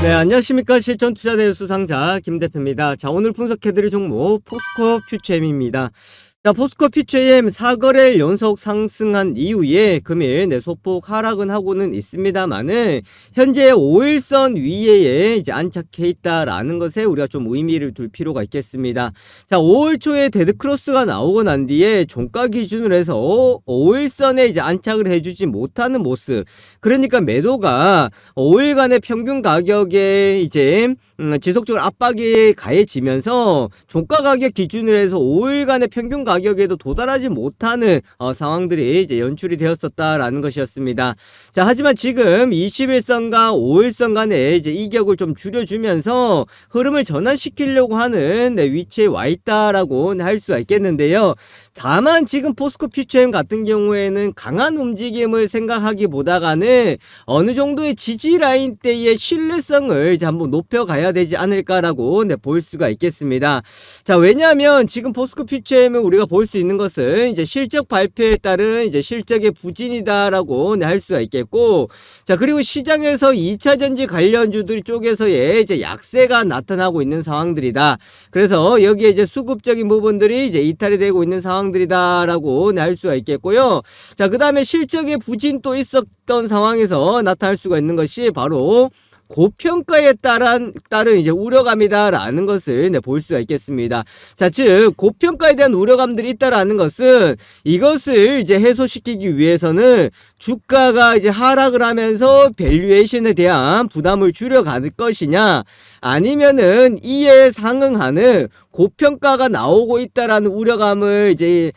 네, 안녕하십니까. 실전투자대회 수상자 김대표입니다. 자, 오늘 분석해드릴 종목 포스코 퓨처엠입니다. 자, 포스코 퓨처엠 4거래일 연속 상승한 이후에 금일 소폭 하락은 하고는 있습니다만은 현재 5일선 위에 이제 안착해 있다라는 것에 우리가 좀 의미를 둘 필요가 있겠습니다. 자, 5월 초에 데드크로스가 나오고 난 뒤에 종가 기준으로 해서 5일선에 이제 안착을 해주지 못하는 모습. 그러니까 매도가 5일간의 평균 가격에 이제 지속적으로 압박이 가해지면서 종가 가격 기준으로 해서 5일간의 평균 가격에도 도달하지 못하는 상황들이 이제 연출이 되었었다라는 것이었습니다. 자, 하지만 지금 21선과 5일선 간에 이제 이격을 좀 줄여주면서 흐름을 전환시키려고 하는 위치에 와 있다라고 할 수가 있겠는데요. 다만 지금 포스코 퓨처엠 같은 경우에는 강한 움직임을 생각하기보다가는 어느 정도의 지지 라인대의 신뢰성을 이제 한번 높여가야 되지 않을까라고 볼 수가 있겠습니다. 자, 왜냐하면 지금 포스코 퓨처엠은 우리가 볼 수 있는 것은 이제 실적 발표에 따른 이제 실적의 부진이다라고 할 수가 있겠고, 자, 그리고 시장에서 2차 전지 관련주들 쪽에서의 이제 약세가 나타나고 있는 상황들이다. 그래서 여기에 이제 수급적인 부분들이 이제 이탈이 되고 있는 상황들이다라고 할 수가 있겠고요. 자, 그 다음에 실적의 부진 또 있었던 상황에서 나타날 수가 있는 것이 바로 고평가에 따른 이제 우려감이다라는 것을 볼 수가 있겠습니다. 자, 즉 고평가에 대한 우려감들이 있다라는 것은 이것을 이제 해소시키기 위해서는 주가가 이제 하락을 하면서 밸류에이션에 대한 부담을 줄여갈 것이냐, 아니면은 이에 상응하는 고평가가 나오고 있다라는 우려감을 이제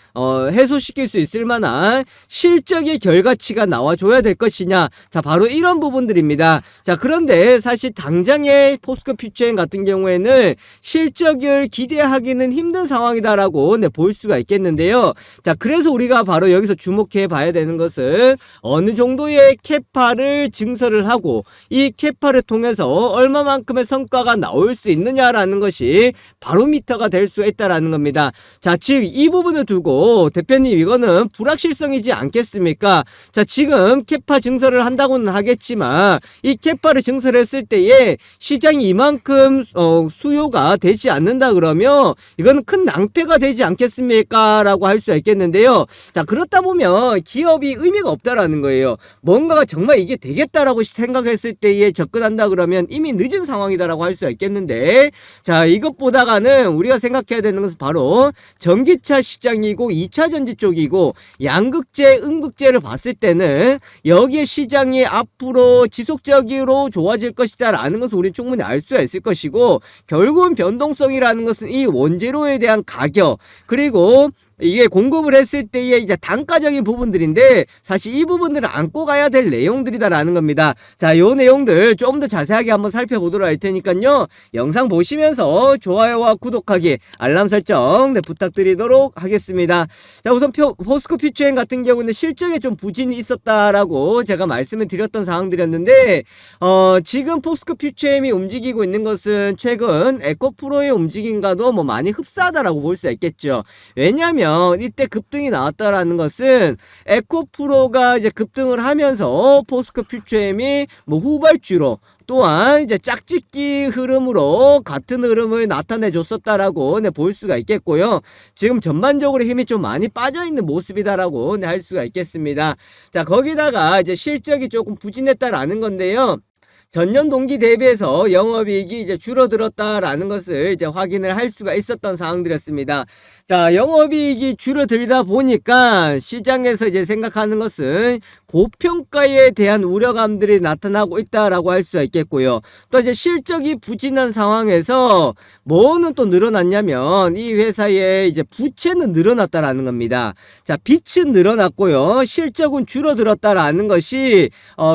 해소시킬 수 있을 만한 실적의 결과치가 나와줘야 될 것이냐. 자, 바로 이런 부분들입니다. 자, 그런데 사실 당장의 포스코 퓨처엠 같은 경우에는 실적을 기대하기는 힘든 상황이다라고 볼 수가 있겠는데요. 자, 그래서 우리가 바로 여기서 주목해 봐야 되는 것은 어느 정도의 캐파를 증설을 하고 이 캐파를 통해서 얼마만큼의 성과가 나올 수 있느냐라는 것이 바로미터가 될 수 있다라는 겁니다. 자, 즉 이 부분을 두고 대표님 이거는 불확실성이지 않겠습니까? 자, 지금 캐파 증설을 한다고는 하겠지만 이 캐파를 증설했을 때에 시장이 이만큼 수요가 되지 않는다 그러면 이거는 큰 낭패가 되지 않겠습니까? 라고 할 수 있겠는데요. 자, 그렇다 보면 기업이 의미가 없다라는 거예요. 뭔가가 정말 이게 되겠다라고 생각했을 때에 접근한다 그러면 이미 늦은 상황이다라고 할 수 있겠는데, 자, 이것보다가는 우리가 생각해야 되는 것은 바로 전기차 시장이고 2차 전지 쪽이고 양극재, 음극재를 봤을 때는 여기에 시장이 앞으로 지속적으로 좋아질 것이다 라는 것을 우리는 충분히 알 수가 있을 것이고, 결국은 변동성이라는 것은 이 원재료에 대한 가격, 그리고 이게 공급을 했을 때의 이제 단가적인 부분들인데 사실 이 부분들을 안고 가야 될 내용들이다라는 겁니다. 자, 요 내용들 좀 더 자세하게 한번 살펴보도록 할 테니까요. 영상 보시면서 좋아요와 구독하기, 알람 설정 부탁드리도록 하겠습니다. 자, 우선 포스코 퓨처엠 같은 경우는 실적에 좀 부진이 있었다라고 제가 말씀을 드렸던 상황들이었는데, 지금 포스코 퓨처엠이 움직이고 있는 것은 최근 에코프로의 움직임과도 많이 흡사하다라고 볼 수 있겠죠. 왜냐하면 이때 급등이 나왔다라는 것은 에코프로가 이제 급등을 하면서 포스코 퓨처엠이 후발주로 또한 이제 짝짓기 흐름으로 같은 흐름을 나타내 줬었다라고 볼 수가 있겠고요. 지금 전반적으로 힘이 좀 많이 빠져 있는 모습이다라고 할 수가 있겠습니다. 자, 거기다가 이제 실적이 조금 부진했다라는 건데요. 전년 동기 대비해서 영업이익이 이제 줄어들었다라는 것을 이제 확인을 할 수가 있었던 상황들이었습니다. 자, 영업이익이 줄어들다 보니까 시장에서 이제 생각하는 것은 고평가에 대한 우려감들이 나타나고 있다라고 할 수가 있겠고요. 또 이제 실적이 부진한 상황에서 뭐는 또 늘어났냐면 이 회사의 이제 부채는 늘어났다라는 겁니다. 자, 빚은 늘어났고요. 실적은 줄어들었다라는 것이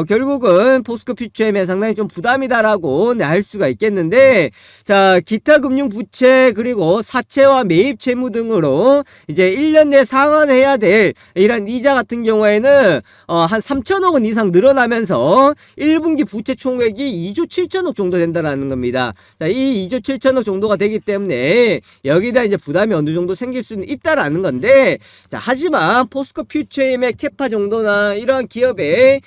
결국은 포스코 퓨처엠에 상당히 좀 부담이다라고 할 수가 있겠는데, 자, 기타 금융 부채 그리고 사채와 매입 채무 등으로 이제 1년 내 상환해야 될 이런 이자 같은 경우에는 한 3천억 원 이상 늘어나면서 1분기 부채 총액이 2조 7천억 정도 된다라는 겁니다. 자, 이 2조 7천억 정도가 되기 때문에 여기다 이제 부담이 어느 정도 생길 수는 있다라는 건데, 자, 하지만 포스코 퓨처엠의 캐파 정도나 이러한 기업의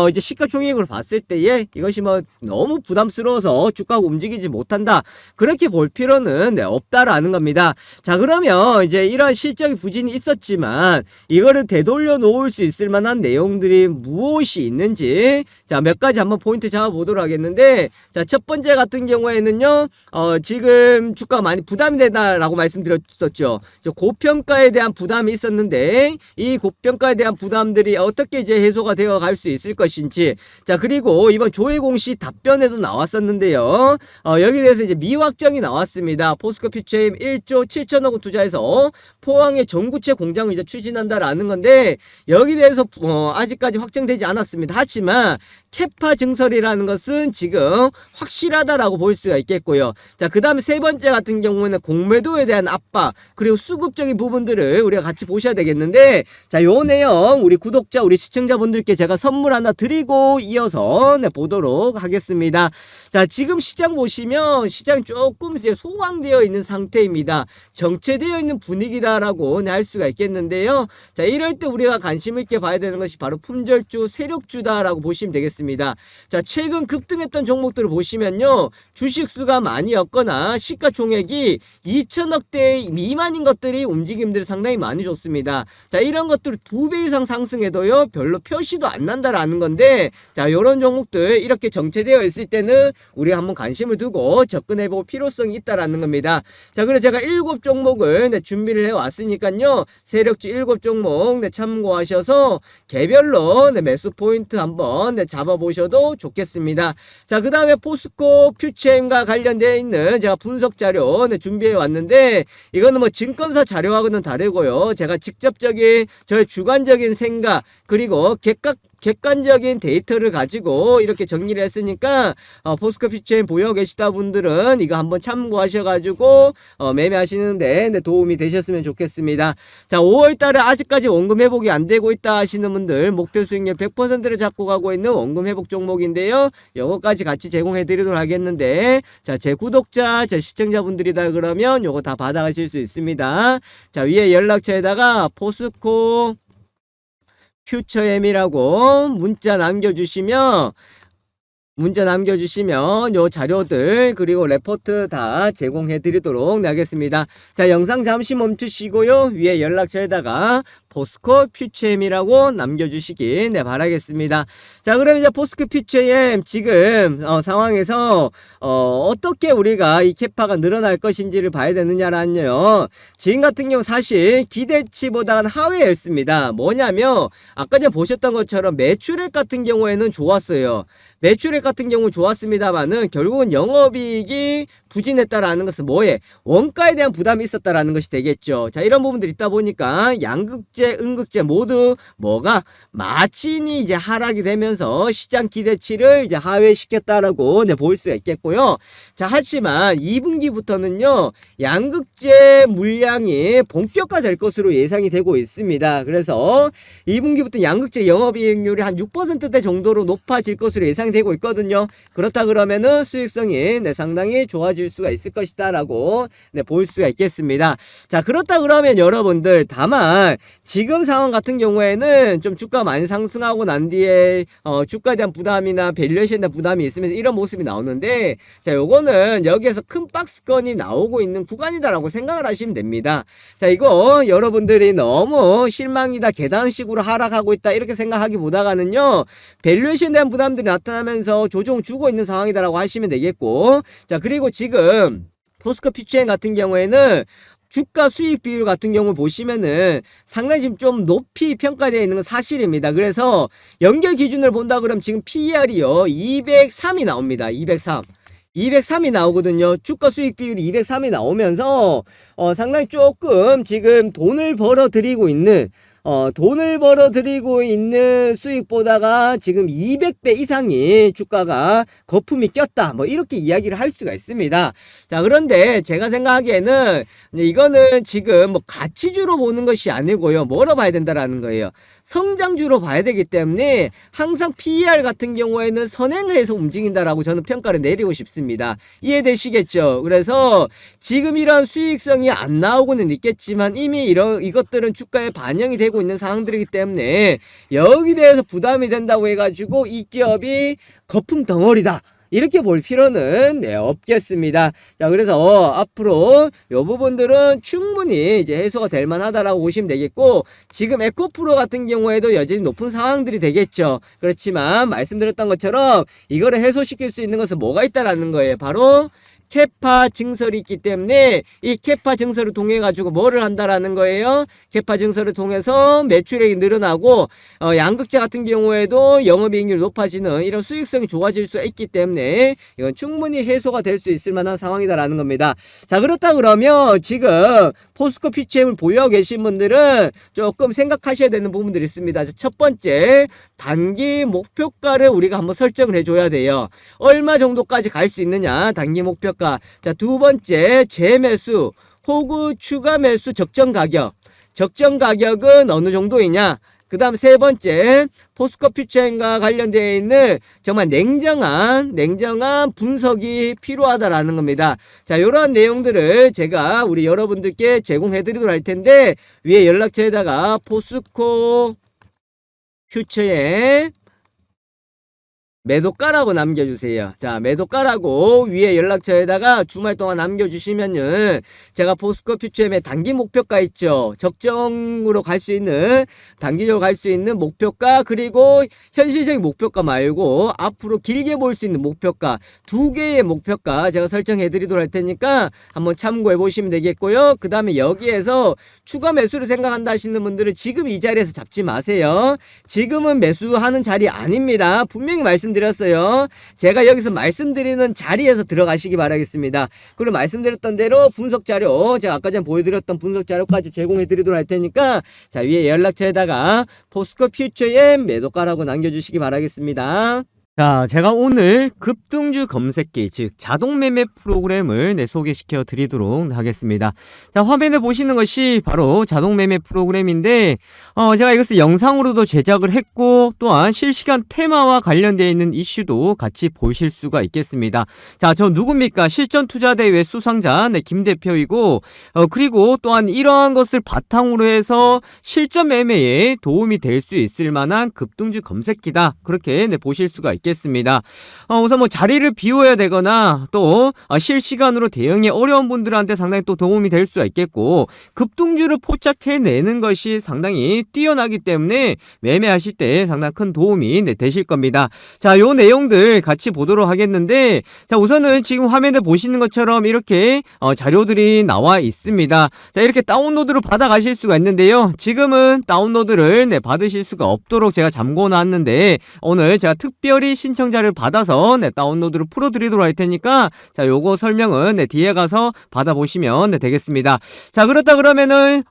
이제 시가총액으로 봤을 때에 이것이 너무 부담스러워서 주가가 움직이지 못한다. 그렇게 볼 필요는 없다라는 겁니다. 자, 그러면 이제 이런 실적의 부진이 있었지만 이거를 되돌려 놓을 수 있을 만한 내용들이 무엇이 있는지 자, 몇 가지 한번 포인트 잡아보도록 하겠는데, 자, 첫 번째 같은 경우에는요, 지금 주가가 많이 부담이 되다라고 말씀드렸었죠. 고평가에 대한 부담이 있었는데 이 고평가에 대한 부담들이 어떻게 이제 해소가 되어 갈 수 있을 것인지, 자, 그리고 이번 조회 공시 답변에도 나왔었는데요. 여기에 대해서 이제 미확정이 나왔습니다. 포스코 퓨처엠 1조 7천억 원 투자해서 포항에 전구체 공장을 이제 추진한다라는 건데, 여기에 대해서 아직까지 확정되지 않았습니다. 하지만 캐파 증설이라는 것은 지금 확실하다라고 볼 수가 있겠고요. 자, 그 다음에 세 번째 같은 경우에는 공매도에 대한 압박, 그리고 수급적인 부분들을 우리가 같이 보셔야 되겠는데, 자, 요 내용 우리 구독자, 우리 시청자분들께 제가 선물 하나 드리고 이어서 보도록 하겠습니다. 자, 지금 시장 보시면 시장 조금 이제 소강되어 있는 상태입니다. 정체되어 있는 분위기다라고 할 수가 있겠는데요. 자, 이럴 때 우리가 관심 있게 봐야 되는 것이 바로 품절주, 세력주다라고 보시면 되겠습니다. 자, 최근 급등했던 종목들을 보시면요, 주식수가 많이 없거나 시가총액이 2천억대 미만인 것들이 움직임들이 상당히 많이 좋습니다. 자, 이런 것들을 2배 이상 상승해도요 별로 표시도 안 난다라는 건데, 자, 요런 종목들 이렇게 정체되어 있을 때는 우리가 한번 관심을 두고 접근해볼 필요성이 있다라는 겁니다. 자, 그래서 제가 7종목을 준비를 해왔으니까요, 세력주 7종목 참고하셔서 개별로 매수 포인트 한번 잡아보셔도 좋겠습니다. 자, 그 다음에 포스코 퓨처엠과 관련되어 있는 제가 분석 자료 준비해 왔는데, 이거는 뭐 증권사 자료하고는 다르고요, 제가 직접적인 저의 주관적인 생각 그리고 객관적인 데이터를 가지고 이렇게 정리를 했으니까 포스코 퓨처엠 보유 계시다 분들은 이거 한번 참고하셔가지고 매매하시는데 도움이 되셨으면 좋겠습니다. 자, 5월달에 아직까지 원금 회복이 안 되고 있다 하시는 분들, 목표 수익률 100%를 잡고 가고 있는 원금 회복 종목인데요, 요거까지 같이 제공해 드리도록 하겠는데, 자, 제 구독자, 제 시청자분들이다 그러면 요거 다 받아가실 수 있습니다. 자, 위에 연락처에다가 포스코 퓨처엠이라고 문자 남겨주시면 요 자료들 그리고 레포트 다 제공해 드리도록 하겠습니다. 자, 영상 잠시 멈추시고요, 위에 연락처에다가 포스코 퓨처엠이라고 남겨주시기 바라겠습니다. 자, 그럼 이제 포스코 퓨처엠 지금 상황에서 어떻게 우리가 이 캐파가 늘어날 것인지를 봐야 되느냐라는요, 지금 같은 경우 사실 기대치보다는 하회였습니다. 뭐냐면 아까 전에 보셨던 것처럼 매출액 같은 경우에는 좋았어요. 매출액 같은 경우 좋았습니다만은 결국은 영업이익이 부진했다라는 것은 뭐에? 원가에 대한 부담이 있었다라는 것이 되겠죠. 자, 이런 부분들이 있다 보니까 양극재, 음극재 모두 뭐가 마진이 이제 하락이 되면서 시장 기대치를 이제 하회시켰다라고 볼 수가 있겠고요. 자, 하지만 2분기부터는요, 양극재 물량이 본격화될 것으로 예상이 되고 있습니다. 그래서 2분기부터 양극재 영업이익률이 한 6%대 정도로 높아질 것으로 예상이 되고 있거든요. 그렇다 그러면은 수익성이 상당히 좋아질 수가 있을 것이다 라고 볼 수가 있겠습니다. 자, 그렇다 그러면 여러분들, 다만 지금 상황 같은 경우에는 좀 주가 많이 상승하고 난 뒤에 주가에 대한 부담이나 밸류에이션에 대한 부담이 있으면서 이런 모습이 나오는데, 자, 요거는 여기에서 큰 박스권이 나오고 있는 구간이다라고 생각을 하시면 됩니다. 자, 이거 여러분들이 너무 실망이다, 계단식으로 하락하고 있다 이렇게 생각하기보다는요, 밸류에이션에 대한 부담들이 나타나면서 조정 주고 있는 상황이다라고 하시면 되겠고, 자, 그리고 지금 포스코 퓨처엠 같은 경우에는 주가 수익 비율 같은 경우 보시면은 상당히 지금 좀 높이 평가되어 있는 건 사실입니다. 그래서 연결 기준을 본다 그러면 지금 PER이요 203이 나옵니다. 203이 나오거든요. 주가 수익 비율이 203이 나오면서 상당히 조금 지금 돈을 벌어들이고 있는 수익보다가 지금 200배 이상이 주가가 거품이 꼈다, 뭐 이렇게 이야기를 할 수가 있습니다. 자, 그런데 제가 생각하기에는 이거는 지금 뭐 가치주로 보는 것이 아니고요, 뭐로 봐야 된다라는 거예요. 성장주로 봐야 되기 때문에 항상 PER 같은 경우에는 선행해서 움직인다라고 저는 평가를 내리고 싶습니다. 이해되시겠죠? 그래서 지금 이런 수익성이 안 나오고는 있겠지만 이미 이것들은 주가에 반영이 되고 있는 상황들이기 때문에 여기 대해서 부담이 된다고 해가지고 이 기업이 거품 덩어리다, 이렇게 볼 필요는 없겠습니다. 자, 그래서 앞으로 이 부분들은 충분히 이제 해소가 될 만하다라고 보시면 되겠고, 지금 에코프로 같은 경우에도 여전히 높은 상황들이 되겠죠. 그렇지만 말씀드렸던 것처럼 이거를 해소시킬 수 있는 것은 뭐가 있다라는 거예요. 바로 캐파 증설이 있기 때문에 이 캐파 증설을 통해 가지고 뭐를 한다라는 거예요. 캐파 증설을 통해서 매출액이 늘어나고 양극재 같은 경우에도 영업이익률이 높아지는 이런 수익성이 좋아질 수 있기 때문에 이건 충분히 해소가 될 수 있을 만한 상황이다라는 겁니다. 자, 그렇다 그러면 지금 포스코 퓨처엠을 보유하고 계신 분들은 조금 생각하셔야 되는 부분들이 있습니다. 첫 번째, 단기 목표가를 우리가 한번 설정을 해줘야 돼요. 얼마 정도까지 갈 수 있느냐, 단기 목표가. 자, 두 번째, 재매수 혹은 추가 매수 적정 가격. 적정 가격은 어느 정도이냐? 그 다음 세 번째, 포스코 퓨처엠과 관련되어 있는 정말 냉정한 분석이 필요하다라는 겁니다. 자, 이러한 내용들을 제가 우리 여러분들께 제공해 드리도록 할 텐데, 위에 연락처에다가 포스코 퓨처엠 매도가라고 남겨주세요. 자, 매도가라고 위에 연락처에다가 주말 동안 남겨주시면은 제가 포스코 퓨처엠의 단기 목표가 있죠. 적정으로 갈 수 있는, 단기적으로 갈 수 있는 목표가, 그리고 현실적인 목표가 말고 앞으로 길게 볼 수 있는 목표가, 두 개의 목표가 제가 설정해 드리도록 할 테니까 한번 참고해 보시면 되겠고요. 그 다음에 여기에서 추가 매수를 생각한다 하시는 분들은 지금 이 자리에서 잡지 마세요. 지금은 매수하는 자리 아닙니다. 분명히 말씀드렸어요. 제가 여기서 말씀드리는 자리에서 들어가시기 바라겠습니다. 그리고 말씀드렸던 대로 분석 자료, 제가 아까 전에 보여드렸던 분석 자료까지 제공해 드리도록 할 테니까, 자, 위에 연락처에다가 포스코 퓨처엠 매도가라고 남겨주시기 바라겠습니다. 자, 제가 오늘 급등주 검색기, 즉 자동매매 프로그램을 소개시켜 드리도록 하겠습니다. 자, 화면에 보시는 것이 바로 자동매매 프로그램인데, 제가 이것을 영상으로도 제작을 했고, 또한 실시간 테마와 관련되어 있는 이슈도 같이 보실 수가 있겠습니다. 자, 저 누굽니까? 실전투자대회 수상자 김 대표이고, 그리고 또한 이러한 것을 바탕으로 해서 실전 매매에 도움이 될 수 있을 만한 급등주 검색기다, 그렇게 보실 수가 있겠습니다. 우선 뭐 자리를 비워야 되거나 또 실시간으로 대응이 어려운 분들한테 상당히 또 도움이 될 수가 있겠고, 급등주를 포착해내는 것이 상당히 뛰어나기 때문에 매매하실 때 상당히 큰 도움이 되실 겁니다. 자, 요 내용들 같이 보도록 하겠는데, 자, 우선은 지금 화면에 보시는 것처럼 이렇게 자료들이 나와 있습니다. 자, 이렇게 다운로드를 받아 가실 수가 있는데요. 지금은 다운로드를 받으실 수가 없도록 제가 잠궈 놨는데, 오늘 제가 특별히 신청자를 받아서 다운로드를 풀어드리도록 할 테니까, 자, 요거 설명은 뒤에 가서 받아보시면 되겠습니다. 자, 그렇다 그러면은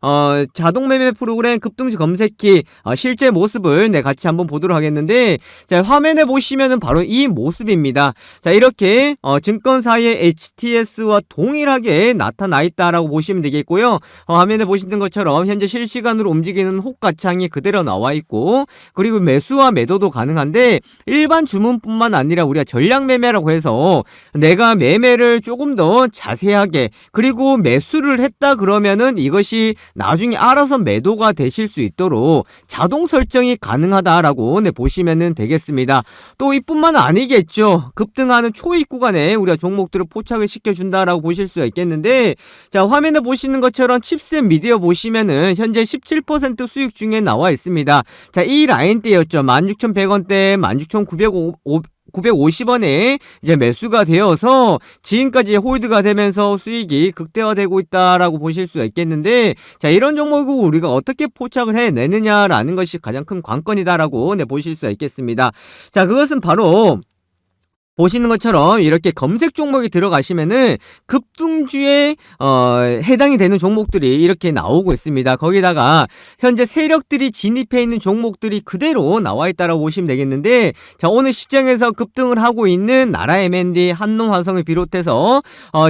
자동매매 프로그램 급등주 검색기 실제 모습을 같이 한번 보도록 하겠는데, 자, 화면에 보시면은 바로 이 모습입니다. 자, 이렇게 증권사의 HTS와 동일하게 나타나 있다라고 보시면 되겠고요. 화면에 보시는 것처럼 현재 실시간으로 움직이는 호가창이 그대로 나와 있고, 그리고 매수와 매도도 가능한데, 일반 주문뿐만 아니라 우리가 전략 매매라고 해서 내가 매매를 조금 더 자세하게, 그리고 매수를 했다 그러면은 이것이 나중에 알아서 매도가 되실 수 있도록 자동 설정이 가능하다라고 보시면 되겠습니다. 또 이뿐만 아니겠죠. 급등하는 초입 구간에 우리가 종목들을 포착을 시켜준다라고 보실 수가 있겠는데, 자, 화면에 보시는 것처럼 칩셋 미디어 보시면은 현재 17% 수익 중에 나와 있습니다. 자, 이 라인대였죠. 16,100원대, 16,950원에 이제 매수가 되어서 지금까지 홀드가 되면서 수익이 극대화되고 있다라고 보실 수가 있겠는데, 자, 이런 종목을 우리가 어떻게 포착을 해내느냐라는 것이 가장 큰 관건이다라고 보실 수가 있겠습니다. 자, 그것은 바로 보시는 것처럼 이렇게 검색 종목이 들어가시면은 급등주에 해당이 되는 종목들이 이렇게 나오고 있습니다. 거기다가 현재 세력들이 진입해 있는 종목들이 그대로 나와 있다라고 보시면 되겠는데, 자, 오늘 시장에서 급등을 하고 있는 나라 M&D, 한농화성을 비롯해서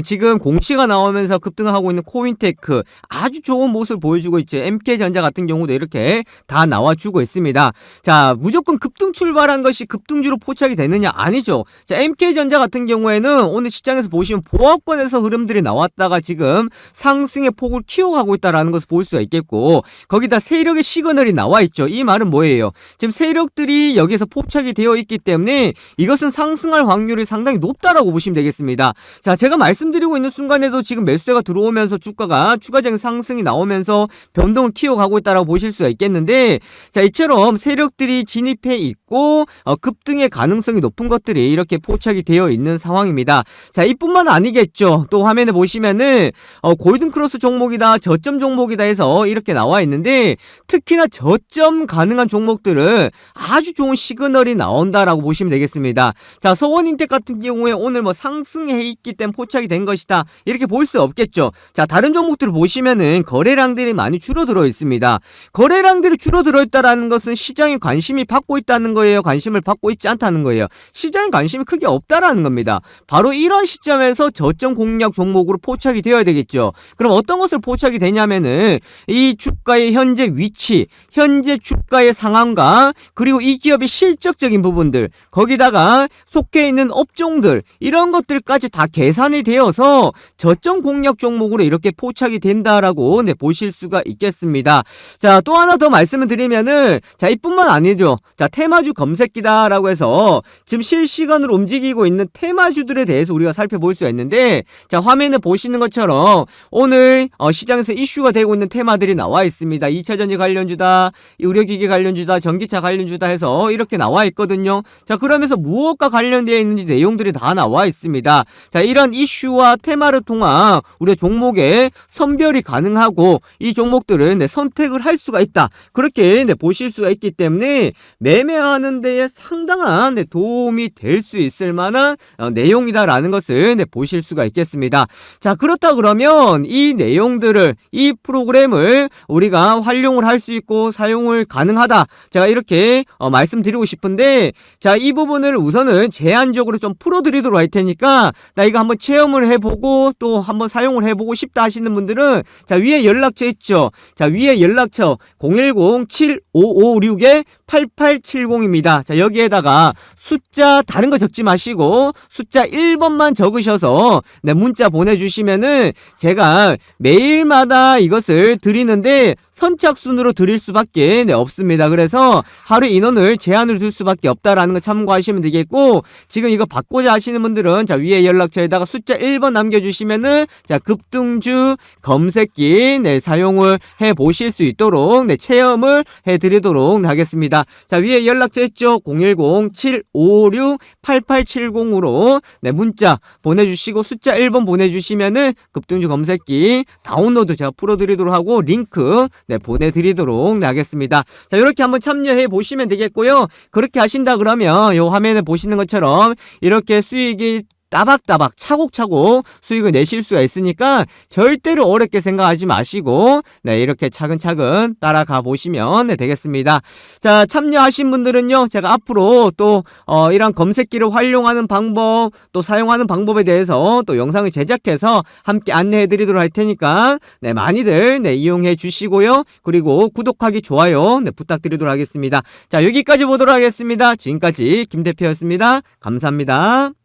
지금 공시가 나오면서 급등을 하고 있는 코인테크 아주 좋은 모습을 보여주고 있죠. MK전자 같은 경우도 이렇게 다 나와주고 있습니다. 자, 무조건 급등 출발한 것이 급등주로 포착이 되느냐? 아니죠. 자, MK전자 같은 경우에는 오늘 시장에서 보시면 보합권에서 흐름들이 나왔다가 지금 상승의 폭을 키워가고 있다라는 것을 볼 수가 있겠고, 거기다 세력의 시그널이 나와 있죠. 이 말은 뭐예요? 지금 세력들이 여기서 포착이 되어 있기 때문에 이것은 상승할 확률이 상당히 높다라고 보시면 되겠습니다. 자, 제가 말씀드리고 있는 순간에도 지금 매수세가 들어오면서 주가가 추가적인 상승이 나오면서 변동을 키워가고 있다라고 보실 수가 있겠는데, 자, 이처럼 세력들이 진입해 있고 급등의 가능성이 높은 것들이 이렇게 포착이 되어 있는 상황입니다. 자, 이뿐만 아니겠죠. 또 화면에 보시면은 골든크로스 종목이다, 저점 종목이다 해서 이렇게 나와 있는데, 특히나 저점 가능한 종목들은 아주 좋은 시그널이 나온다라고 보시면 되겠습니다. 자, 서원인텍 같은 경우에 오늘 뭐 상승해 있기 때문에 포착이 된 것이다, 이렇게 볼 수 없겠죠. 자, 다른 종목들을 보시면은 거래량들이 많이 줄어들어 있습니다. 거래량들이 줄어들어 있다라는 것은 시장에 관심이 받고 있다는 거예요? 관심을 받고 있지 않다는 거예요? 시장에 관심이 크게 없다라는 겁니다. 바로 이런 시점에서 저점 공략 종목으로 포착이 되어야 되겠죠. 그럼 어떤 것을 포착이 되냐면은 이 주가의 현재 위치, 현재 주가의 상황과 그리고 이 기업의 실적적인 부분들, 거기다가 속해 있는 업종들, 이런 것들까지 다 계산이 되어서 저점 공략 종목으로 이렇게 포착이 된다라고 보실 수가 있겠습니다. 자, 또 하나 더 말씀을 드리면은, 자, 이뿐만 아니죠. 자, 테마주 검색기다라고 해서 지금 실시간으로 움직이고 있는 테마주들에 대해서 우리가 살펴볼 수가 있는데, 자, 화면에 보시는 것처럼 오늘 시장에서 이슈가 되고 있는 테마들이 나와 있습니다. 2차전지 관련주다, 의료기기 관련주다, 전기차 관련주다 해서 이렇게 나와 있거든요. 자, 그러면서 무엇과 관련되어 있는지 내용들이 다 나와 있습니다. 자, 이런 이슈와 테마를 통한 우리의 종목의 선별이 가능하고 이 종목들은 선택을 할 수가 있다, 그렇게 보실 수가 있기 때문에 매매하는 데에 상당한 도움이 될 수 있을 만한 내용이다라는 것을 보실 수가 있겠습니다. 자, 그렇다 그러면 이 내용들을, 이 프로그램을 우리가 활용을 할 수 있고 사용을 가능하다, 제가 이렇게 말씀드리고 싶은데, 자, 이 부분을 우선은 제한적으로 좀 풀어드리도록 할 테니까, 나 이거 한번 체험을 해보고 또 한번 사용을 해보고 싶다 하시는 분들은, 자, 위에 연락처 있죠. 자, 위에 연락처 010-7556-8870입니다. 자, 여기에다가 숫자 다른 거 적지 마시고 숫자 1번만 적으셔서 문자 보내주시면은 제가 매일마다 이것을 드리는데 선착순으로 드릴 수밖에 없습니다. 그래서 하루 인원을 제한을 둘 수밖에 없다라는 거 참고하시면 되겠고, 지금 이거 받고자 하시는 분들은 자, 위에 연락처에다가 숫자 1번 남겨주시면은 자, 급등주 검색기 사용을 해 보실 수 있도록 체험을 해 드리도록 하겠습니다. 자, 위에 연락처 있죠. 010-756-8870으로 문자 보내주시고 숫자 1번 보내주시면은 급등주 검색기 다운로드 제가 풀어드리도록 하고 링크 보내드리도록 하겠습니다. 자, 이렇게 한번 참여해 보시면 되겠고요. 그렇게 하신다 그러면 요 화면에 보시는 것처럼 이렇게 수익이 따박따박 차곡차곡 수익을 내실 수가 있으니까 절대로 어렵게 생각하지 마시고 이렇게 차근차근 따라가 보시면 되겠습니다. 자, 참여하신 분들은요, 제가 앞으로 또 이런 검색기를 활용하는 방법, 또 사용하는 방법에 대해서 또 영상을 제작해서 함께 안내해 드리도록 할 테니까 많이들 이용해 주시고요. 그리고 구독하기, 좋아요 부탁드리도록 하겠습니다. 자, 여기까지 보도록 하겠습니다. 지금까지 김 대표였습니다. 감사합니다.